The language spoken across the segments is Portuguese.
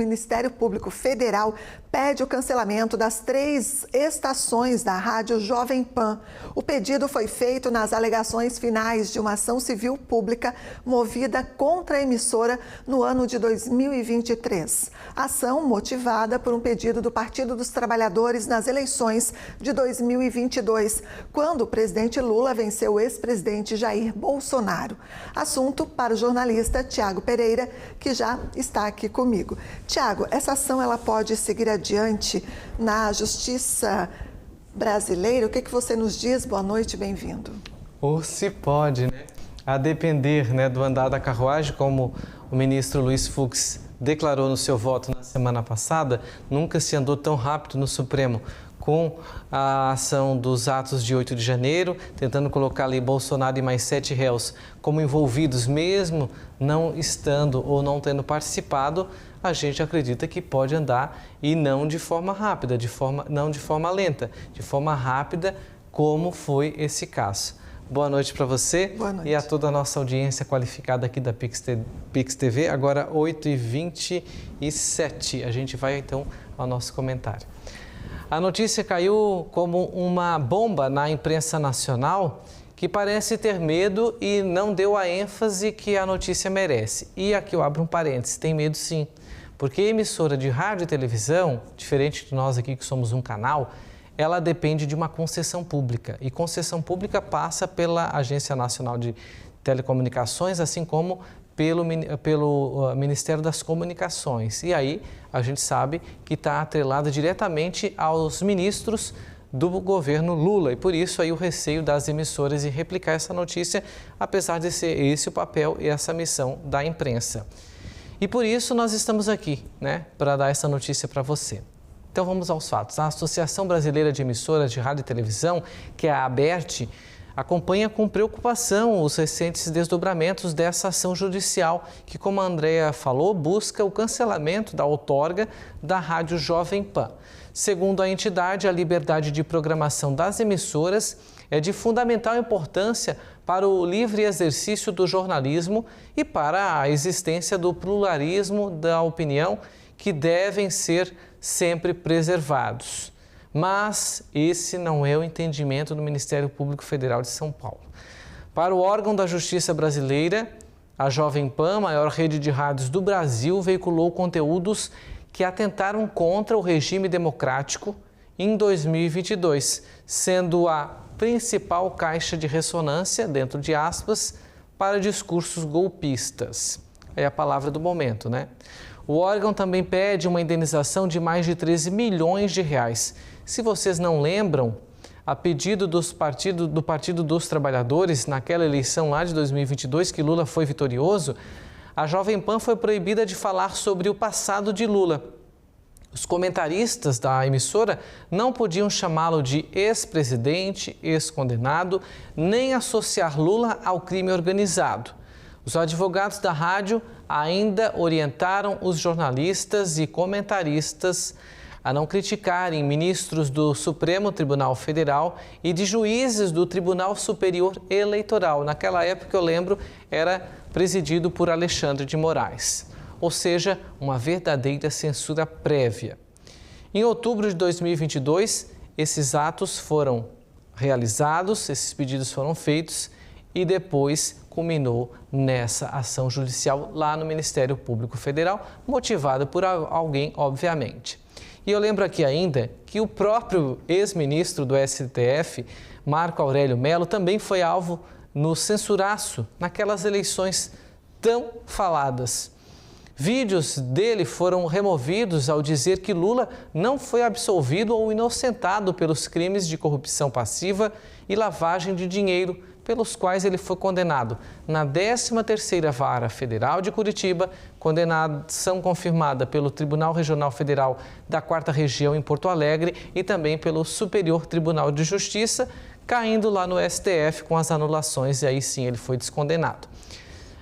Ministério Público Federal pede o cancelamento das 3 estações da Rádio Jovem Pan. O pedido foi feito nas alegações finais de uma ação civil pública movida contra a emissora no ano de 2023. Ação motivada por um pedido do Partido dos Trabalhadores nas eleições de 2022, quando o presidente Lula venceu o ex-presidente Jair Bolsonaro. Assunto para o jornalista Tiago Pereira, que já está aqui comigo. Tiago, essa ação ela pode seguir adiante na Justiça brasileira? O que você nos diz? Boa noite, bem-vindo. Ou se pode, né? A depender, né, do andar da carruagem, como o ministro Luiz Fux declarou no seu voto na semana passada, nunca se andou tão rápido no Supremo com a ação dos atos de 8 de janeiro, tentando colocar ali Bolsonaro e mais 7 réus como envolvidos, mesmo não estando ou não tendo participado. A gente acredita que pode andar e não de forma rápida, não de forma lenta, de forma rápida, como foi esse caso. Boa noite para você. Boa noite. E a toda a nossa audiência qualificada aqui da Pix TV. Agora 8h27. A gente vai então ao nosso comentário. A notícia caiu como uma bomba na imprensa nacional, que parece ter medo e não deu a ênfase que a notícia merece. E aqui eu abro um parênteses, tem medo sim. Porque a emissora de rádio e televisão, diferente de nós aqui que somos um canal, ela depende de uma concessão pública. E concessão pública passa pela Agência Nacional de Telecomunicações, assim como pelo Ministério das Comunicações. E aí a gente sabe que está atrelada diretamente aos ministros do governo Lula. E por isso aí o receio das emissoras em replicar essa notícia, apesar de ser esse o papel e essa missão da imprensa. E por isso nós estamos aqui, né, para dar essa notícia para você. Então vamos aos fatos. A Associação Brasileira de Emissoras de Rádio e Televisão, que é a ABERT, acompanha com preocupação os recentes desdobramentos dessa ação judicial que, como a Andrea falou, busca o cancelamento da outorga da Rádio Jovem Pan. Segundo a entidade, a liberdade de programação das emissoras é de fundamental importância para o livre exercício do jornalismo e para a existência do pluralismo da opinião, que devem ser sempre preservados. Mas esse não é o entendimento do Ministério Público Federal de São Paulo. Para o órgão da Justiça brasileira, a Jovem Pan, maior rede de rádios do Brasil, veiculou conteúdos que atentaram contra o regime democrático em 2022, sendo a principal caixa de ressonância, dentro de aspas, para discursos golpistas. É a palavra do momento, né? O órgão também pede uma indenização de mais de 13 milhões de reais. Se vocês não lembram, a pedido do Partido dos Trabalhadores, naquela eleição lá de 2022, que Lula foi vitorioso, a Jovem Pan foi proibida de falar sobre o passado de Lula. Os comentaristas da emissora não podiam chamá-lo de ex-presidente, ex-condenado, nem associar Lula ao crime organizado. Os advogados da rádio ainda orientaram os jornalistas e comentaristas a não criticarem ministros do Supremo Tribunal Federal e de juízes do Tribunal Superior Eleitoral. Naquela época, eu lembro, era presidido por Alexandre de Moraes. Ou seja, uma verdadeira censura prévia. Em outubro de 2022, esses atos foram realizados, esses pedidos foram feitos e depois culminou nessa ação judicial lá no Ministério Público Federal, motivada por alguém, obviamente. E eu lembro aqui ainda que o próprio ex-ministro do STF, Marco Aurélio Mello, também foi alvo no censuraço naquelas eleições tão faladas. Vídeos dele foram removidos ao dizer que Lula não foi absolvido ou inocentado pelos crimes de corrupção passiva e lavagem de dinheiro pelos quais ele foi condenado na 13ª Vara Federal de Curitiba, condenação confirmada pelo Tribunal Regional Federal da 4ª Região em Porto Alegre e também pelo Superior Tribunal de Justiça, caindo lá no STF com as anulações e aí sim ele foi descondenado.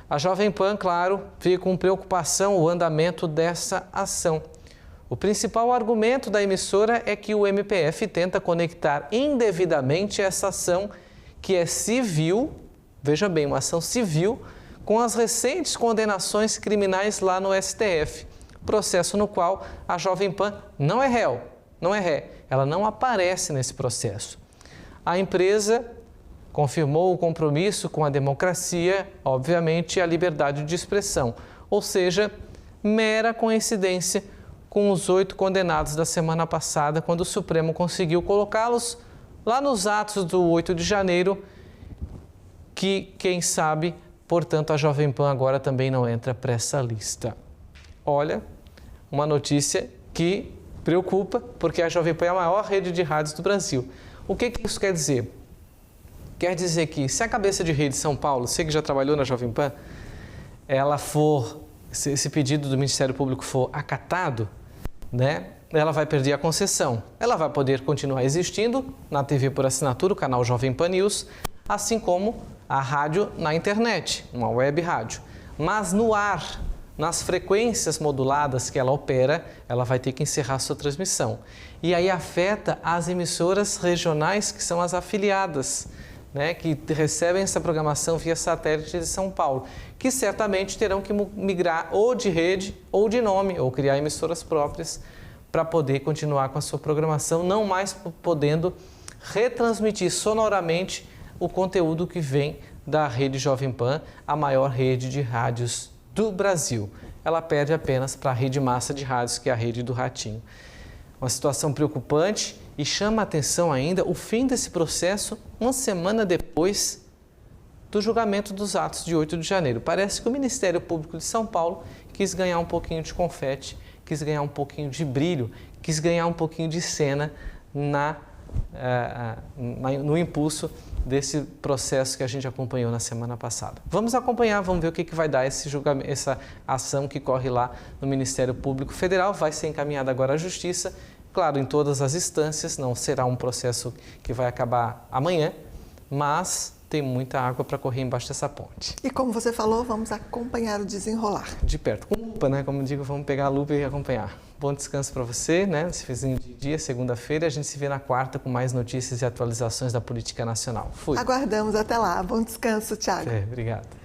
A Jovem Pan, claro, vê com preocupação o andamento dessa ação. O principal argumento da emissora é que o MPF tenta conectar indevidamente essa ação, que é civil, veja bem, uma ação civil, com as recentes condenações criminais lá no STF. processo no qual a Jovem Pan não é réu, não é ré, ela não aparece nesse processo. A empresa confirmou o compromisso com a democracia, obviamente, e a liberdade de expressão, ou seja, mera coincidência com os 8 condenados da semana passada, quando o Supremo conseguiu colocá-los lá nos atos do 8 de janeiro, que, quem sabe, portanto, a Jovem Pan agora também não entra para essa lista. Olha, uma notícia que preocupa, porque a Jovem Pan é a maior rede de rádios do Brasil. O que isso quer dizer? Quer dizer que se a cabeça de rede de São Paulo, você que já trabalhou na Jovem Pan, se esse pedido do Ministério Público for acatado, né, ela vai perder a concessão. Ela vai poder continuar existindo na TV por assinatura, o canal Jovem Pan News, assim como a rádio na internet, uma web rádio. Mas no ar, nas frequências moduladas que ela opera, ela vai ter que encerrar sua transmissão. E aí afeta as emissoras regionais, que são as afiliadas, né, que recebem essa programação via satélite de São Paulo, que certamente terão que migrar ou de rede ou de nome, ou criar emissoras próprias para poder continuar com a sua programação, não mais podendo retransmitir sonoramente o conteúdo que vem da rede Jovem Pan, a maior rede de rádios do Brasil. Ela perde apenas para a rede massa de rádios, que é a rede do Ratinho. Uma situação preocupante e chama a atenção ainda o fim desse processo uma semana depois do julgamento dos atos de 8 de janeiro. Parece que o Ministério Público de São Paulo quis ganhar um pouquinho de confete, quis ganhar um pouquinho de brilho, quis ganhar um pouquinho de cena no impulso desse processo que a gente acompanhou na semana passada. Vamos acompanhar, vamos ver o que vai dar esse julgamento, essa ação que corre lá no Ministério Público Federal, vai ser encaminhada agora à Justiça, claro, em todas as instâncias, não será um processo que vai acabar amanhã, mas tem muita água para correr embaixo dessa ponte. E como você falou, vamos acompanhar o desenrolar. De perto, com lupa, né? Como eu digo, vamos pegar a lupa e acompanhar. Bom descanso para você, né? Esse finzinho de dia, segunda-feira, a gente se vê na quarta com mais notícias e atualizações da política nacional. Fui. Aguardamos até lá. Bom descanso, Thiago. Obrigado.